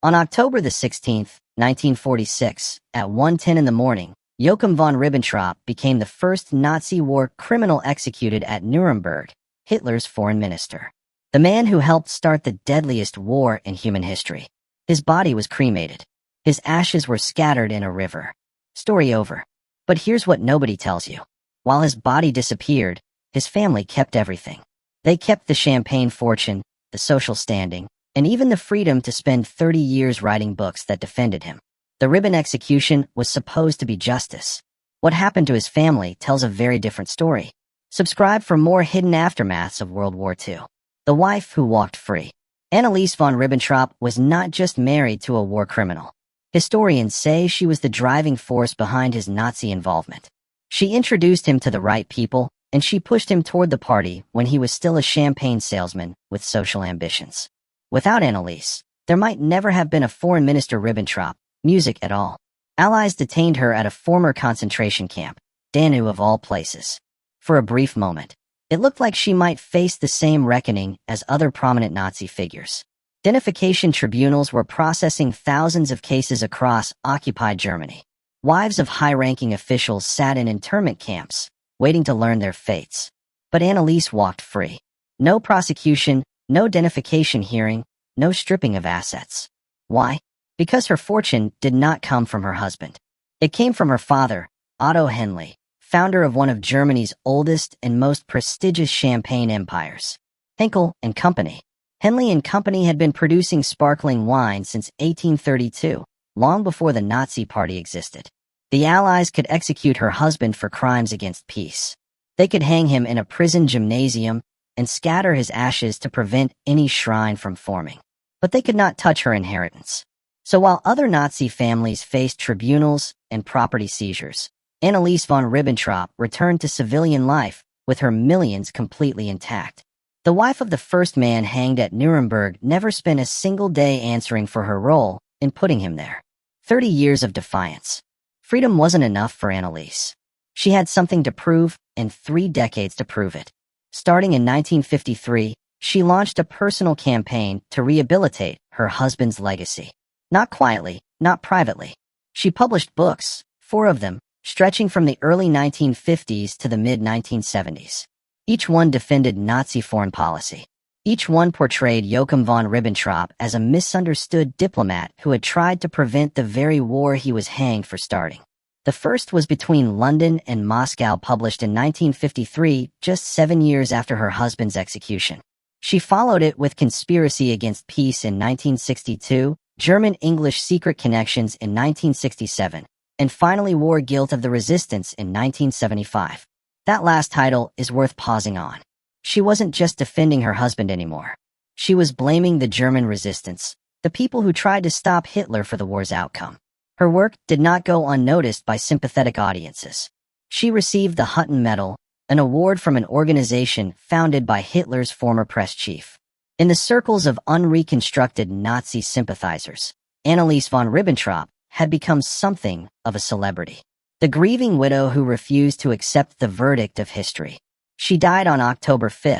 On October the 16th, 1946, at 1:10 in the morning, Joachim von Ribbentrop became the first Nazi war criminal executed at Nuremberg, Hitler's foreign minister. The man who helped start the deadliest war in human history. His body was cremated. His ashes were scattered in a river. Story over. But here's what nobody tells you. While his body disappeared, his family kept everything. They kept the champagne fortune, the social standing, and even the freedom to spend 30 years writing books that defended him. The Ribben execution was supposed to be justice. What happened to his family tells a very different story. Subscribe for more hidden aftermaths of World War II. The wife who walked free. Annelies von Ribbentrop was not just married to a war criminal. Historians say she was the driving force behind his Nazi involvement. She introduced him to the right people, and she pushed him toward the party when he was still a champagne salesman with social ambitions. Without Annelies, there might never have been a foreign minister Ribbentrop, music at all. Allies detained her at a former concentration camp, Danu of all places. For a brief moment, it looked like she might face the same reckoning as other prominent Nazi figures. Denazification tribunals were processing thousands of cases across occupied Germany. Wives of high-ranking officials sat in internment camps, waiting to learn their fates. But Annelies walked free. No prosecution, no denazification hearing, no stripping of assets. Why? Because her fortune did not come from her husband. It came from her father, Otto Henle, founder of one of Germany's oldest and most prestigious champagne empires. Henkel and Company. Henle and Company had been producing sparkling wine since 1832, long before the Nazi Party existed. The Allies could execute her husband for crimes against peace. They could hang him in a prison gymnasium and scatter his ashes to prevent any shrine from forming. But they could not touch her inheritance. So while other Nazi families faced tribunals and property seizures, Annelies von Ribbentrop returned to civilian life with her millions completely intact. The wife of the first man hanged at Nuremberg never spent a single day answering for her role in putting him there. 30 years of defiance. Freedom wasn't enough for Annelies. She had something to prove and 3 decades to prove it. Starting in 1953, she launched a personal campaign to rehabilitate her husband's legacy. Not quietly, not privately. She published books, 4 of them, stretching from the early 1950s to the mid-1970s. Each one defended Nazi foreign policy. Each one portrayed Joachim von Ribbentrop as a misunderstood diplomat who had tried to prevent the very war he was hanged for starting. The first was Between London and Moscow, published in 1953, just 7 years after her husband's execution. She followed it with Conspiracy Against Peace in 1962, German-English Secret Connections in 1967, and finally War Guilt of the Resistance in 1975. That last title is worth pausing on. She wasn't just defending her husband anymore. She was blaming the German resistance, the people who tried to stop Hitler for the war's outcome. Her work did not go unnoticed by sympathetic audiences. She received the Hutton Medal, an award from an organization founded by Hitler's former press chief. In the circles of unreconstructed Nazi sympathizers, Annelies von Ribbentrop had become something of a celebrity. The grieving widow who refused to accept the verdict of history. She died on October 5,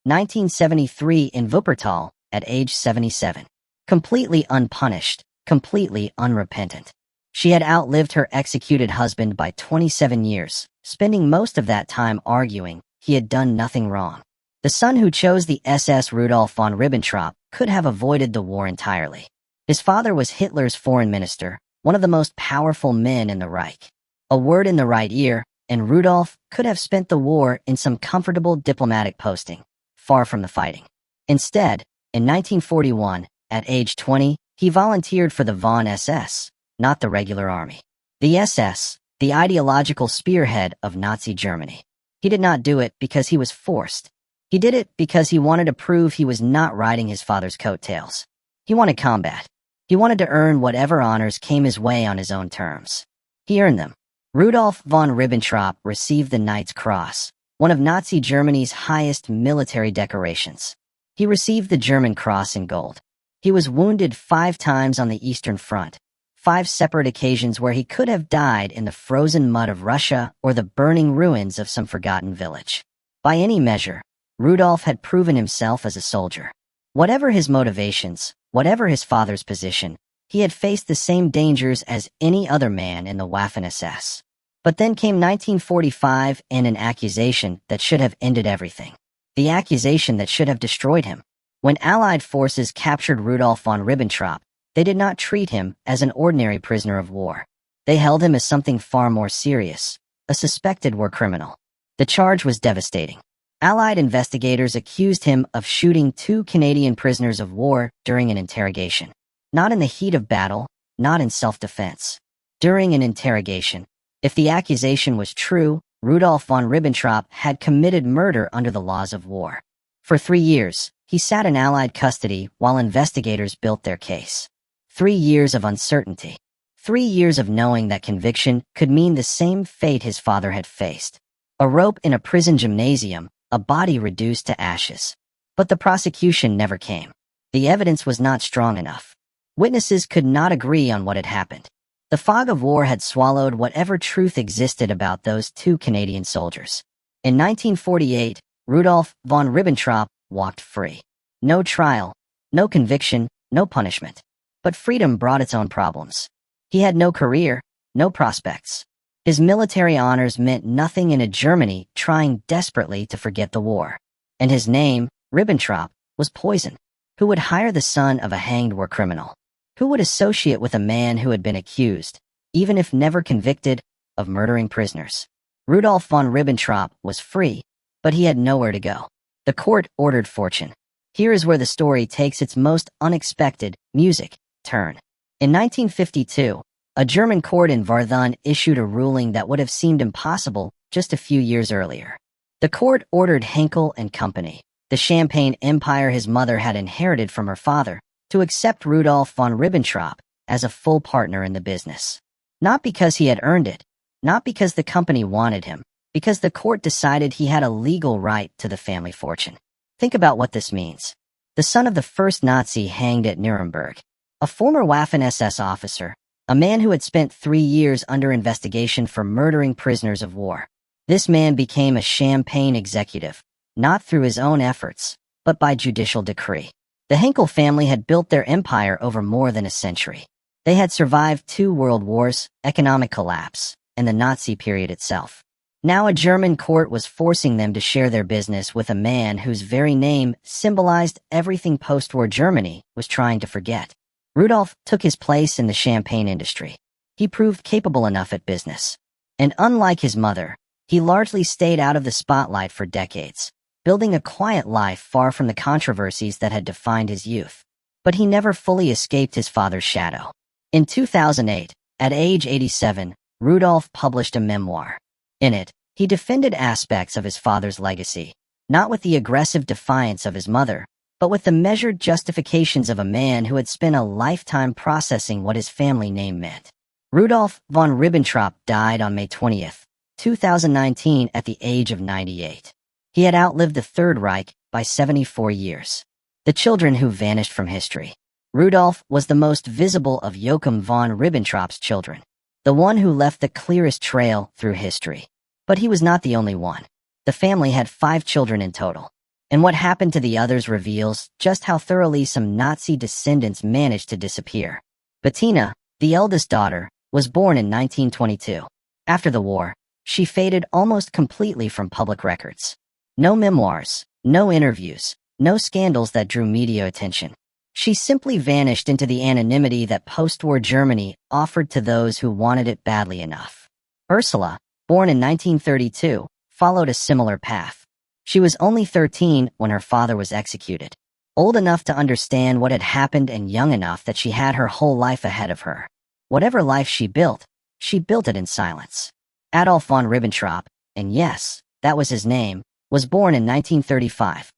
1973 in Wuppertal at age 77. Completely unpunished, completely unrepentant. She had outlived her executed husband by 27 years, spending most of that time arguing he had done nothing wrong. The son who chose the SS Rudolf von Ribbentrop could have avoided the war entirely. His father was Hitler's foreign minister, one of the most powerful men in the Reich. A word in the right ear, and Rudolf could have spent the war in some comfortable diplomatic posting, far from the fighting. Instead, in 1941, at age 20, he volunteered for the von SS, not the regular army. The SS, the ideological spearhead of Nazi Germany. He did not do it because he was forced. He did it because he wanted to prove he was not riding his father's coattails. He wanted combat. He wanted to earn whatever honors came his way on his own terms. He earned them. Rudolf von Ribbentrop received the Knight's Cross, one of Nazi Germany's highest military decorations. He received the German Cross in gold. He was wounded 5 times on the Eastern Front, 5 separate occasions where he could have died in the frozen mud of Russia or the burning ruins of some forgotten village. By any measure, Rudolf had proven himself as a soldier. Whatever his motivations, whatever his father's position, He had faced the same dangers as any other man in the Waffen-SS. But then came 1945 and an accusation that should have ended everything. The accusation that should have destroyed him. When Allied forces captured Rudolf von Ribbentrop, they did not treat him as an ordinary prisoner of war. They held him as something far more serious, a suspected war criminal. The charge was devastating. Allied investigators accused him of shooting 2 Canadian prisoners of war during an interrogation. Not in the heat of battle, not in self-defense. During an interrogation. If the accusation was true, Rudolf von Ribbentrop had committed murder under the laws of war. For 3 years, he sat in Allied custody while investigators built their case. 3 years of uncertainty. 3 years of knowing that conviction could mean the same fate his father had faced. A rope in a prison gymnasium, a body reduced to ashes. But the prosecution never came. The evidence was not strong enough. Witnesses could not agree on what had happened. The fog of war had swallowed whatever truth existed about those 2 Canadian soldiers. In 1948, Rudolf von Ribbentrop walked free. No trial, no conviction, no punishment. But freedom brought its own problems. He had no career, no prospects. His military honors meant nothing in a Germany trying desperately to forget the war. And his name, Ribbentrop, was poison. Who would hire the son of a hanged war criminal? Who would associate with a man who had been accused, even if never convicted, of murdering prisoners? Rudolf von Ribbentrop was free, but he had nowhere to go. The court ordered fortune. Here is where the story takes its most unexpected, music, turn. In 1952, a German court in Warthun issued a ruling that would have seemed impossible just a few years earlier. The court ordered Henkel and Company, the Champagne empire his mother had inherited from her father, to accept Rudolf von Ribbentrop as a full partner in the business. Not because he had earned it, not because the company wanted him, because the court decided he had a legal right to the family fortune. Think about what this means. The son of the first Nazi hanged at Nuremberg, a former Waffen-SS officer, a man who had spent 3 years under investigation for murdering prisoners of war. This man became a Champagne executive, not through his own efforts, but by judicial decree. The Henkel family had built their empire over more than a century. They had survived 2 world wars, economic collapse, and the Nazi period itself. Now a German court was forcing them to share their business with a man whose very name symbolized everything post-war Germany was trying to forget. Rudolf took his place in the champagne industry. He proved capable enough at business. And unlike his mother, he largely stayed out of the spotlight for decades, building a quiet life far from the controversies that had defined his youth. But he never fully escaped his father's shadow. In 2008, at age 87, Rudolf published a memoir. In it, he defended aspects of his father's legacy, not with the aggressive defiance of his mother, but with the measured justifications of a man who had spent a lifetime processing what his family name meant. Rudolf von Ribbentrop died on May 20th, 2019 at the age of 98. He had outlived the Third Reich by 74 years. The children who vanished from history. Rudolf was the most visible of Joachim von Ribbentrop's children, the one who left the clearest trail through history. But he was not the only one. The family had 5 children in total. And what happened to the others reveals just how thoroughly some Nazi descendants managed to disappear. Bettina, the eldest daughter, was born in 1922. After the war, she faded almost completely from public records. No memoirs, no interviews, no scandals that drew media attention. She simply vanished into the anonymity that post-war Germany offered to those who wanted it badly enough. Ursula, born in 1932, followed a similar path. She was only 13 when her father was executed, old enough to understand what had happened and young enough that she had her whole life ahead of her. Whatever life she built it in silence. Adolf von Ribbentrop, and yes, that was his name, was born in 1935.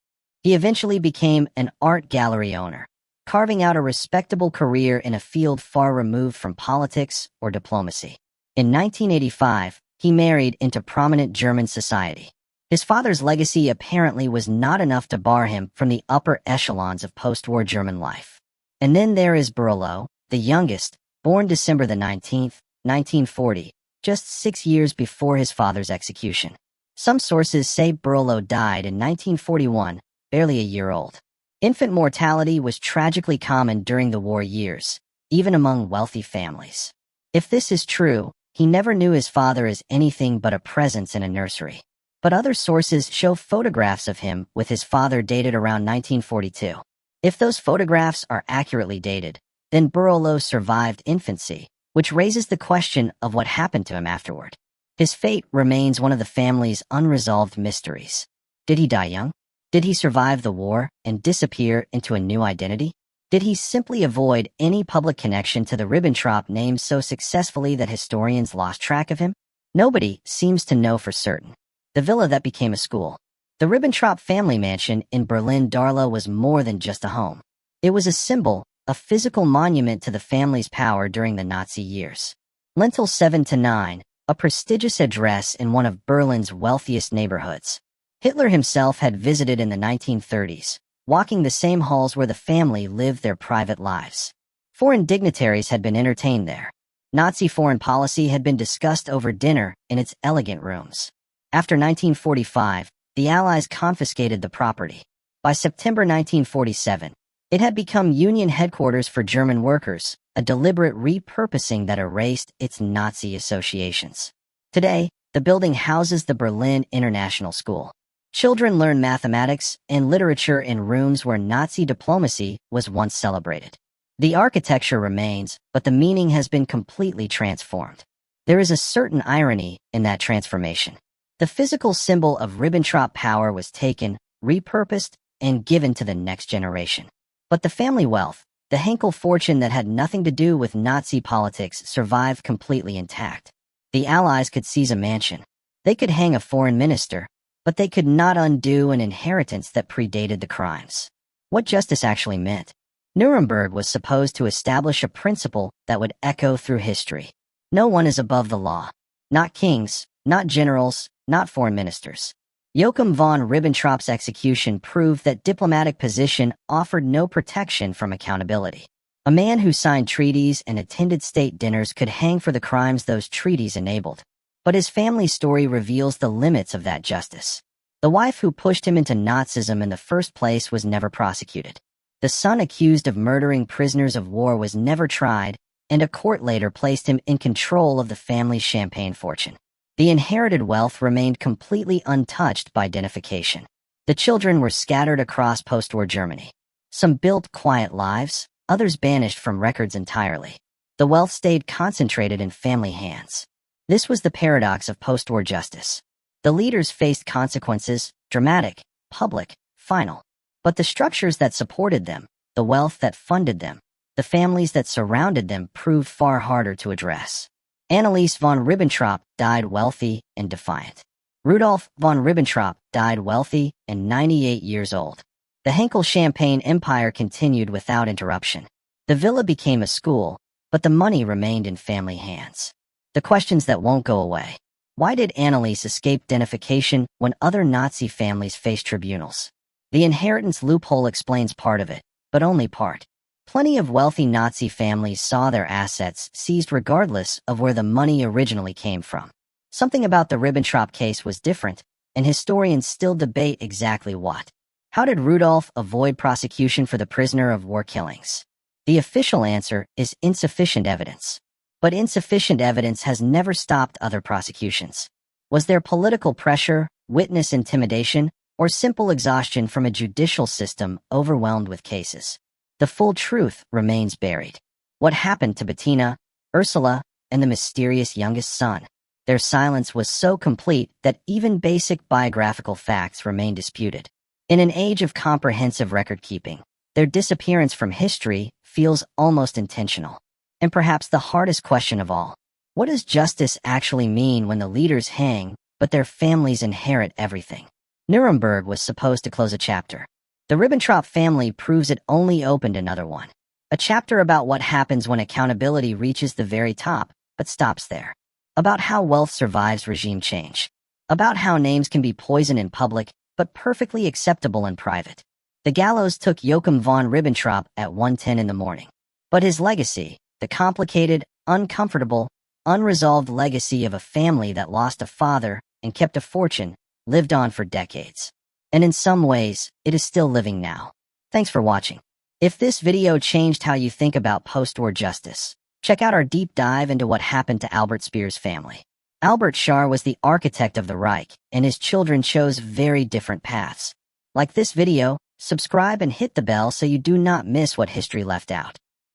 He eventually became an art gallery owner, carving out a respectable career in a field far removed from politics or diplomacy. In 1985, he married into prominent German society. His father's legacy apparently was not enough to bar him from the upper echelons of post-war German life. And then there is Berlo, the youngest, born December the 19th, 1940, just 6 years before his father's execution. Some sources say Berlo died in 1941, barely a year old. Infant mortality was tragically common during the war years, even among wealthy families. If this is true, he never knew his father as anything but a presence in a nursery. But other sources show photographs of him with his father dated around 1942. If those photographs are accurately dated, then Burlo survived infancy, which raises the question of what happened to him afterward. His fate remains one of the family's unresolved mysteries. Did he die young? Did he survive the war and disappear into a new identity? Did he simply avoid any public connection to the Ribbentrop name so successfully that historians lost track of him? Nobody seems to know for certain. The villa that became a school. The Ribbentrop family mansion in Berlin-Dahlem was more than just a home. It was a symbol, a physical monument to the family's power during the Nazi years. Lintel 7-9, a prestigious address in one of Berlin's wealthiest neighborhoods. Hitler himself had visited in the 1930s, walking the same halls where the family lived their private lives. Foreign dignitaries had been entertained there. Nazi foreign policy had been discussed over dinner in its elegant rooms. After 1945, the Allies confiscated the property. By September 1947, it had become Union headquarters for German workers, a deliberate repurposing that erased its Nazi associations. Today, the building houses the Berlin International School. Children learn mathematics and literature in rooms where Nazi diplomacy was once celebrated. The architecture remains, but the meaning has been completely transformed. There is a certain irony in that transformation. The physical symbol of Ribbentrop power was taken, repurposed, and given to the next generation. But the family wealth, the Henkel fortune that had nothing to do with Nazi politics, survived completely intact. The Allies could seize a mansion. They could hang a foreign minister, but they could not undo an inheritance that predated the crimes. What justice actually meant. Nuremberg was supposed to establish a principle that would echo through history. No one is above the law. Not kings, not generals, not foreign ministers. Joachim von Ribbentrop's execution proved that diplomatic position offered no protection from accountability. A man who signed treaties and attended state dinners could hang for the crimes those treaties enabled. But his family story reveals the limits of that justice. The wife who pushed him into Nazism in the first place was never prosecuted. The son accused of murdering prisoners of war was never tried, and a court later placed him in control of the family's champagne fortune. The inherited wealth remained completely untouched by denazification. The children were scattered across post-war Germany. Some built quiet lives, others banished from records entirely. The wealth stayed concentrated in family hands. This was the paradox of post-war justice. The leaders faced consequences, dramatic, public, final. But the structures that supported them, the wealth that funded them, the families that surrounded them proved far harder to address. Annelies von Ribbentrop died wealthy and defiant. Rudolf von Ribbentrop died wealthy and 98 years old. The Henkel Champagne empire continued without interruption. The villa became a school, but the money remained in family hands. The questions that won't go away. Why did Annelies escape denazification when other Nazi families faced tribunals? The inheritance loophole explains part of it, but only part. Plenty of wealthy Nazi families saw their assets seized regardless of where the money originally came from. Something about the Ribbentrop case was different, and historians still debate exactly what. How did Rudolf avoid prosecution for the prisoner of war killings? The official answer is insufficient evidence. But insufficient evidence has never stopped other prosecutions. Was there political pressure, witness intimidation, or simple exhaustion from a judicial system overwhelmed with cases? The full truth remains buried. What happened to Bettina, Ursula, and the mysterious youngest son? Their silence was so complete that even basic biographical facts remain disputed. In an age of comprehensive record-keeping, their disappearance from history feels almost intentional. And perhaps the hardest question of all, what does justice actually mean when the leaders hang, but their families inherit everything? Nuremberg was supposed to close a chapter. The Ribbentrop family proves it only opened another one. A chapter about what happens when accountability reaches the very top, but stops there. About how wealth survives regime change. About how names can be poisoned in public, but perfectly acceptable in private. The gallows took Joachim von Ribbentrop at 1:10 in the morning. But his legacy, the complicated, uncomfortable, unresolved legacy of a family that lost a father and kept a fortune, lived on for decades. And in some ways, it is still living now. Thanks for watching. If this video changed how you think about post-war justice, check out our deep dive into what happened to Albert Speer's family. Albert Schar was the architect of the Reich, and his children chose very different paths. Like this video, subscribe and hit the bell so you do not miss what history left out.